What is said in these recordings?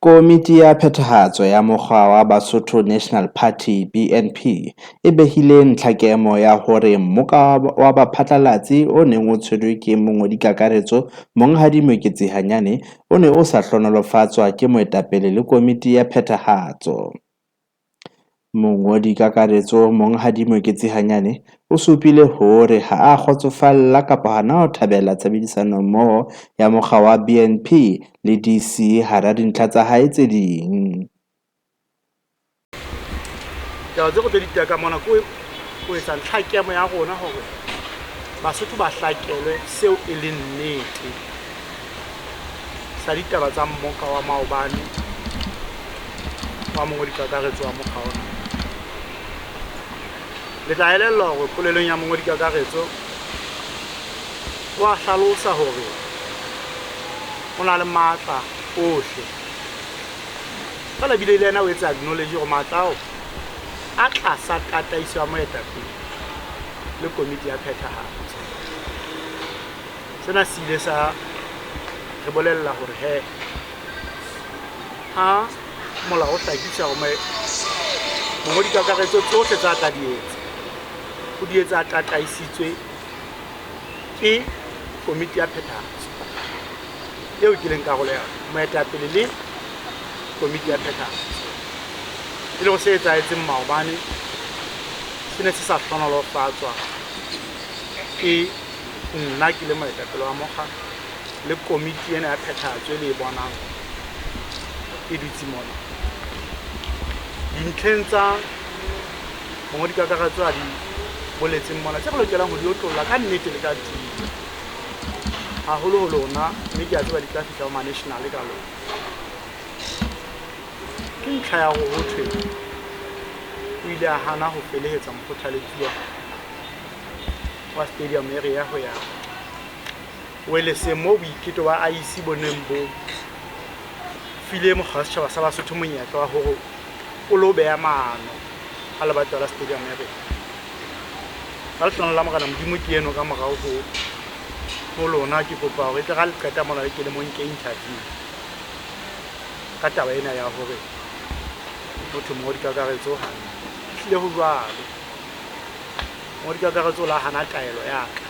Komiti ya Phethahatso ya Mokga wa Basotho National Party, BNP, e behile ntlhakemo ya hore mmoka wa baphatlalatsi o neng o tshwerwe ke mongodi-kakaretso Monghadi Moketsihanyane o ne o sa hlohonolofatswa ke moetapele le komiti ya Phethahatso. Mongodi-kakaretso Monghadi Moketsihanyane o supile hore ha a kgotsofalla kapa hana ho thabela tshebedisano mmoho ya mokga wa BNP le DC hara dintlha tsa hae tse ding. Taba tse re tlo di tea ka mona ko etsa ntlhakemo ya rona hore Basotho ba hlakelwe seo e leng nnete sa ditaba tsa mmoka wa maobane wa mongodi-kakaretso wa mokga ona. Le tla elellwa hore polelong ya mongodi-kakaretso wa hlalosa hore o na le matla ohle. Fela bile le yena o etsa acknowledge hore matla ao a tlasa tataiso ya moetapele le komiti ya Phethahatso. Sena se ile sa re bolella hore ha molao o hlakisa hore mongodi-kakaretso tsohle tsa tla di etsa o di etsa tataisitswe ke komiti ya Phethahatso eo ke leng karolo ya moetapele le komiti ya Phethahatso. E le go se etsahetseng maobane se ne se sa hlohonolofatswa ke nna ke le moetapele wa mokga le komiti ena ya Phethahatso e le e bonang e dutse mona. Dintlheng tsa mongodi-kakaretso a di boletseng mona tse re lokelang ho di otlolla ka nnete le ka tiile haholo ho lona, mme ke a tseba di tla fihla ho ma-national ka lona. Ke ntlha ya hore ho thwe o ile a hana ho felehetsa mokgothaletsuwa wa stadium area ho ya weleseng moo boiketlo wa IEC boneng bo file mokga wa setjhaba sa Basotho monyetla wa hore o lo beha maano a lebatowa la stadium area. Ka lehlohonolo la Morena Modimo ke eno ka morao ho lona, ke kopa hore tle ga le qeta mona le ke le monke interview ka taba ena ya hore motho mongodi-kakaretso hana hlile ho jwalo. Mongodi-kakaretso la hana taelo ya ka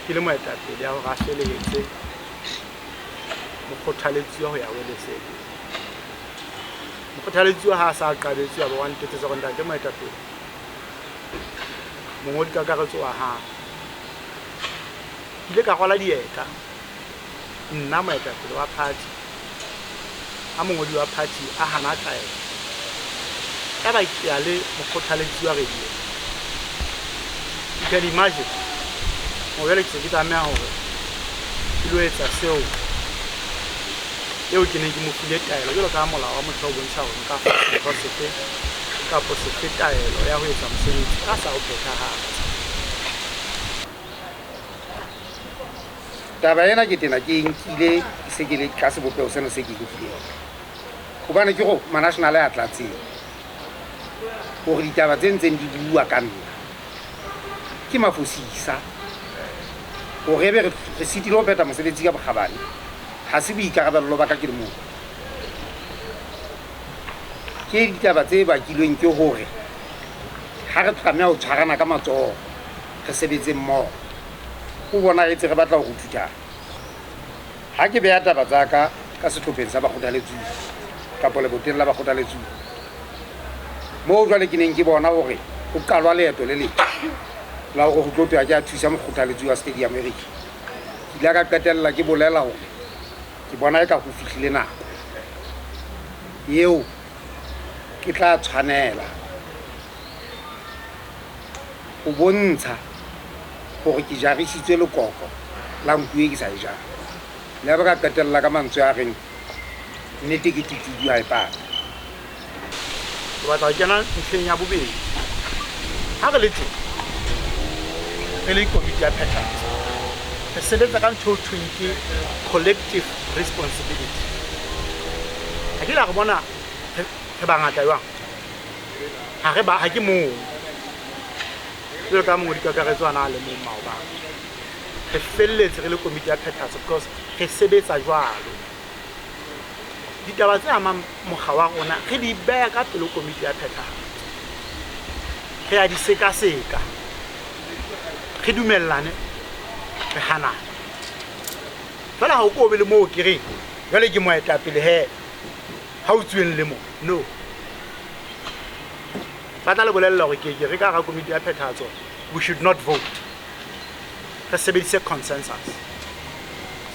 ke le moetapele ya hore a felehetse mokgothaletsuwa ho ya weleseng. Mokgothaletsuwa ha a sa qabetswe ya ba wa ntetsetsa hore ntate moetapele mongodi-kakaretso wa hana ile ka rwala dieta nna moetapele wa party a mongodi wa party a hana taelo ka ba ke ya le mokgothaletsuwa radio. You can imagine mo bele ke tlameha hore ke lo etsa seo eo ke ne ke mo file taelo jwalo ka molao wa motho o bontsha hore nka fa sefe kapo sefe taelo ya ho etsa mosebetsi a sa o phethahatsa. Taba ena ke tena ke nkile se ke le ka sebopego sena se ke nkileng hobane ke go ma-national a tlatseng gore ditaba tse ntseng di bua ka nna ke mafosisa gore ebe re sitile ho phetha mosebetsi ka bokgabane ha se boikarabello ba ka ke le moo. Ke ditaba tse bakilweng ke hore ha re tlameha ho tshwarana ka matsoho re sebetse mmoho o bona etse re batla ho thutana. Ha ke beha taba tsa ka sehlopheng sa bakgothaletsuwa kapo leboteng la bakgothaletsuwa moo jwale ke neng ke bona hore o qalwa leeto le letle la hore ho tlotwa ke a thusa mokgothaletsuwa wa stadium area. Ke ile ka qetella ke bolela hore ke bona e ka go fihlile nako eo ke tla tshwanela ho bontsha hore ke jarisitswe lekoko la nkuwe ke sa e jara. Le ba ka qetella ka mantswe a reng nnete ke titidi ha e pata. Ke batla ho kena ntlheng ya bobedi. Ha re le teng re le komiti ya Phethahatso re sebetsa ka ntho thweng ke collective responsibility. Ha ke la re bona re bangata jwang ha ke moo jwalo ka mongodi-kakaretso ana a le mong maobane re felletse re le komiti ya Phethahatso because re sebetsa jwalo ditaba tse amang mokga wa rona re di beha ka pelo komiti ya phethahatso, re a di seka-seka, re dumellane, re hanane. Fela ha o ko be le moo ke reng jwale ke moetapele he ha o tsweng le mo no ba tla le bolella hore ke re ka ga komiti ya phethahatso we should not vote, re sebedise consensus.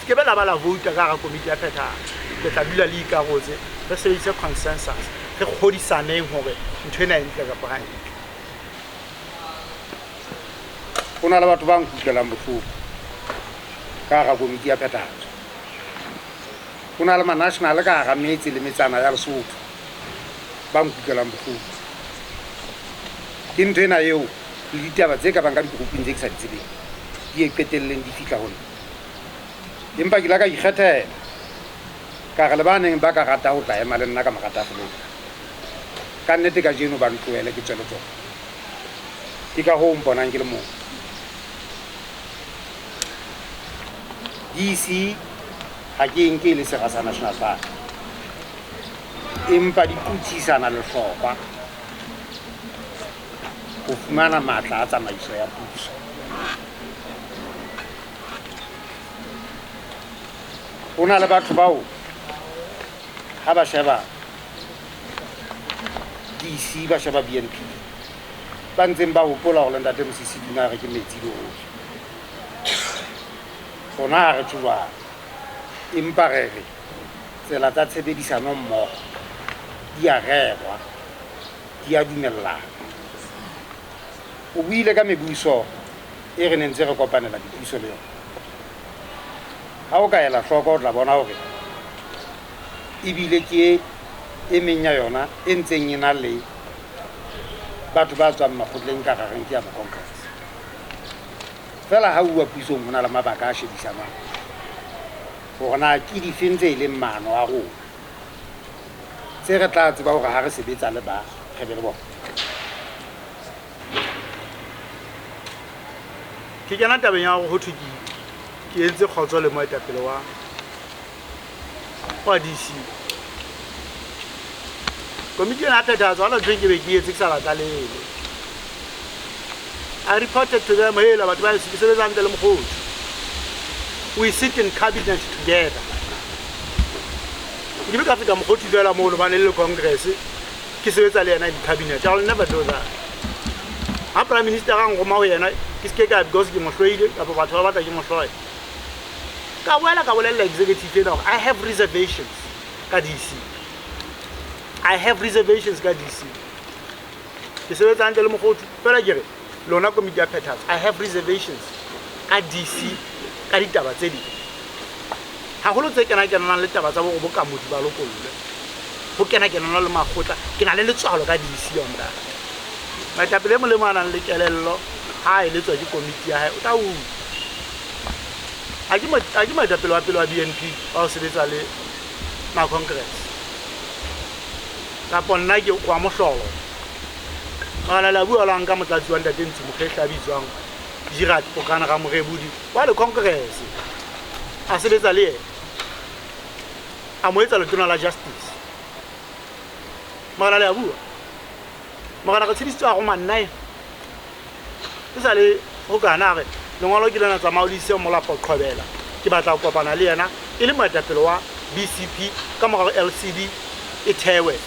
Se ke be la ba la vote ka ga komiti ya phethahatso, le tla dula le ikarotse, re sebedise consensus, re kgodisaneng hore ntho ena e ntle kapa ha ntle. Ho na le batho ba nkutlelang bohloko ka ga komiti ya phethahatso. Ho na le ma-national ka ga metse le metsana ya Lesotho ba nkutlelang bohloko. Ke ntho ena eo le ditaba tse ka bang ka digruping tse ke sa di tsebeng di e qetelleng di fihla ho nna. Empa ke la ka ikgethela ka re le baneng ba ka rata ho tla ema le nna ka makatafolong ka nnete ka jeno ba ntlohele ke tswele tsona. Ke ka hoo mponang ke le moo. DC ha ke nke le sera sa National Party, empa di putisana le hlokwa ho fumana matla a tsamaiso ya puso. Ho na le batho bao ha ba sheba DC ba sheba BNP ba ntseng ba hopola hore ntate Mosisi dina re ke metsi le ho hona re tsuwa empa re tsela tsa tshebedisano mmoho di a rerwa, di a dumellana. O buile ka mebuso e re nentse re kopanela dipuiso le yona. Ha o ka ela hloko o tla bona hore ebile ke e meng ya yona e ntseng e na le batho ba tswang makgotleng ka gareng ke ya Congress. Fela ha uwa puisong ho na le mabaka a shebisanang hore na ke difeng tse leng maano a rona tse re tla tseba hore ha re sebetsa le ba re be le bona. Ke kena tabeng ya hore ho thwe ke entse kgotso le moetapele wa DC. Komiti ena ya phethahatso ha ntho ke be ke etse ke sa lakalele. I reported to them, hey, batho ba se sebetsa ntle le mokgotsi. We sit in cabinet together. Ke be ka fika mokgotsi fela moo le bane le Congress ke sebetsa le yena in cabinet. I will never do that. Ha Prime Minister a ngoma ho yena ke se ka because ke mo hloile kapa batho ba batla ke mo hloile. Ka bolela executive ena I have reservations ka DC. I have reservations ka DC. Ke sebetsa ntle le mokgotsi fela ke re lona komiti ya phethahatso I have reservations ka DC ka ditaba tse ding. Haholo tse kena le taba tsa bo bokamodi ba lokolle. Ho kena le makgotla ke na le letswalo ka DC yona. Maetapele mo le manang le kelello ha e letswa ke komiti ya hae o tla u. Ha ke maetapele wa pele wa BNP ba o sebetsa le ma Congress. Ka ponna ke kwa mohlolo. Mala la bua la nka motlatsi wa ntate ntse mokgehla bitswang Girat Pokana ga morebudi wa le Congress. A sebetsa le yena. A mo etsa letona la justice. Mala la bua. Magana ka tshedisitswa go mannae. E sa le go kana re lengwalo ke lena tsamao le ise mo la Poqhobela. Ke batla go kopana le yena e le moetapele wa BCP ka mogaro LCD e thewe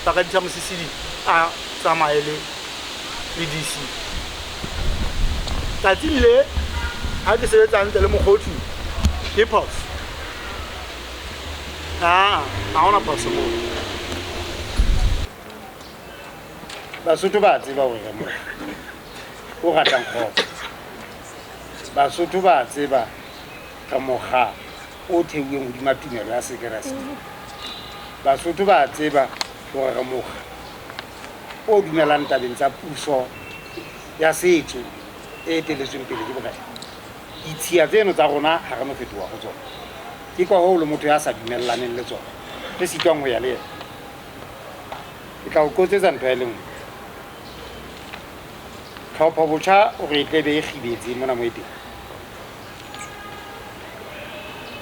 pakadisa Mosisi a tsamaele le DC. Tsatsi le ha ke sebetsa ntle le mokgotsi ke pause. Ha ona pause mo. Basotho ba tseba hore mo o ratang kgotso. Basotho ba tseba ka mokga o theuweng hodima tumelo ya sekereste. Basotho ba tseba hore mokga o dumelang tabeng tsa puso ya setso e teletsweng pele ke bokae. Ditshia tseno tsa rona ha re no fetoha go tsona. Ke ka ho le motho ya sa dumellaneng le tsona re sitwang ho ya le yena. Ke tla o kotsetsa ntho e le nngwe. Tlhopho botjha o re tle be e gibetse mona mo eteng.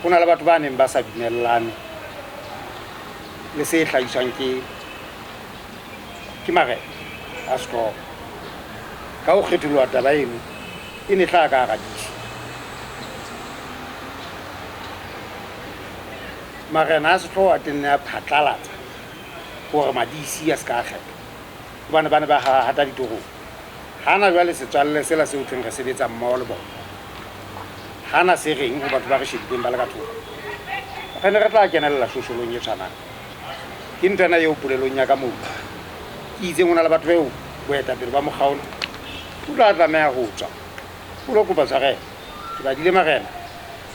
Ho na le batho ba neng ba sa dumellane le se hlahiswang ke marena a sekolo ka ho kgetholwa taba eno e ne tla ka hara disi. Marena a sehlooho a tenne a phatlalatsa hore madisi a se ka kgetha hobane ba ne ba hata ditorong. Hana jwale setswalle sela se hotleng re sebetsa mmoho le bona, hana se reng ho batho ba re shebileng ba le ka thoko re ne re tla kenella shosholong e tshwanang. Ke ntwana eo polelong ya ka moo ke itseng ho na le batho beo boetapele ba mokgaolo o tla tlameha ho tswa o lo kopa tshwarelo. Ke badile marena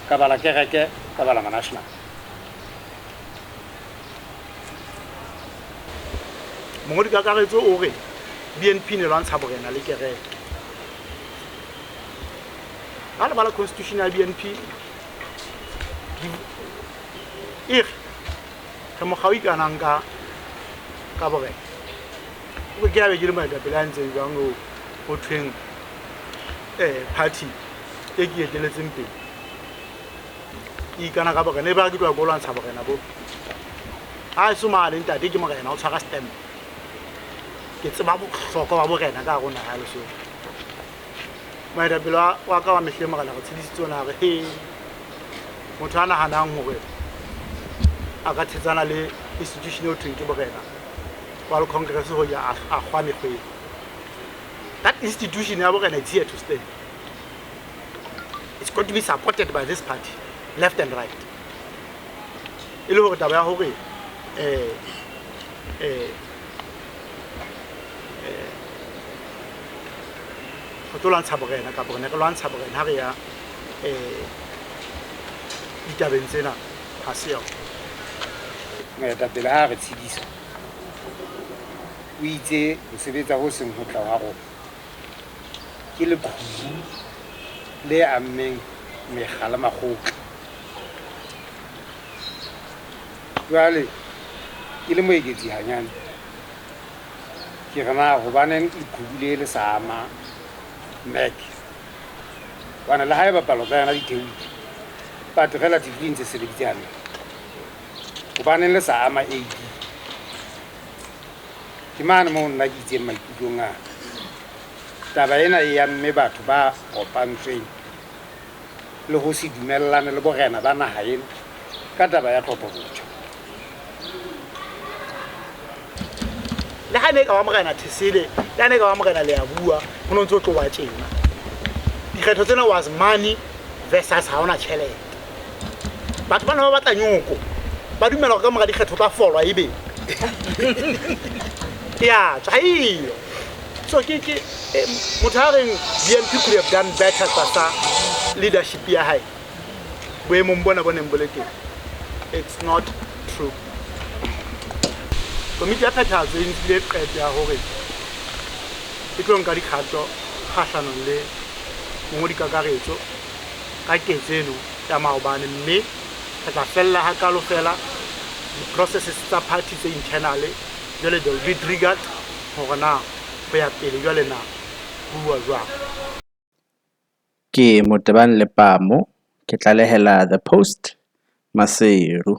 ka bala kereke ka bala manational. Mongodi kakaretso o re BNP ne lwantsha borena le kereke. Ha le bala constitution ya BNP re mokgwa o ikanang ka borena o ke ya be ke le maetapele a ntseng jwang o thweng party e ke eteletseng pele ikana ka borena e ba ke tloa go lwantsha borena bo ha e somale ntate ke morena o tshwara stamp ke tseba bohlokwa ba borena ka rona ha le so maetapele wa ka wa mehle magala go tshedisitse ona re he motho a nahanang hore a ka thetsana le institution e thweng ke borena wa le congress ho ya a khwa mekgweng. That institution ya borena is here to stay. It's going to be supported by this party, left and right. E le hore taba ya hore go tlo lwantsha borena ka borena re lwantsha borena ha re ya ditabeng tsena ha se yona. Moetapele ha re tshedisa o itse ho sebetsa ho seng ho tla wa rona ke leqhubu le ammeng megala makgotla. Jwale ke le moeketsi hanyane ke rena hobaneng leqhubu le sa ama mek wana le haeba palo tsa yana ditheudi but relatively ntse sebeditse hantle hobaneng le sa ama AD ke mane mo nna ke itseng maikutlong a taba ena e ya mme batho ba kopantsweng le ho se dumellane le borena ba naha ena ka taba ya tlhopho botjha. Le ha ne ka wa morena Thesile le ha ne ka wa morena le ya bua ho no ntse tlo wa tjena dikgetho tsena was money versus ha ona tjhelete. Batho ba ne ba batla nyoko ba dumela hore ka mora dikgetho tsa folwa ebe ya tshaiyo so ke motho a reng BNP could have done better tsa leadership ya hae boemong bona boneng boleke. It's not true. Komiti ya phethahatso e nkile qeto ya hore e tlo nka dikgato kgahlanong le mongodi kakaretso ka ketseno ya maobane mme re tla fella ha kalo fela di-processes tsa party tse internal jwale they will be triggered hore na ho ya pele jwale na bua jwang. Ke Motebang Lepamo ke tlalehela The Post Maseru.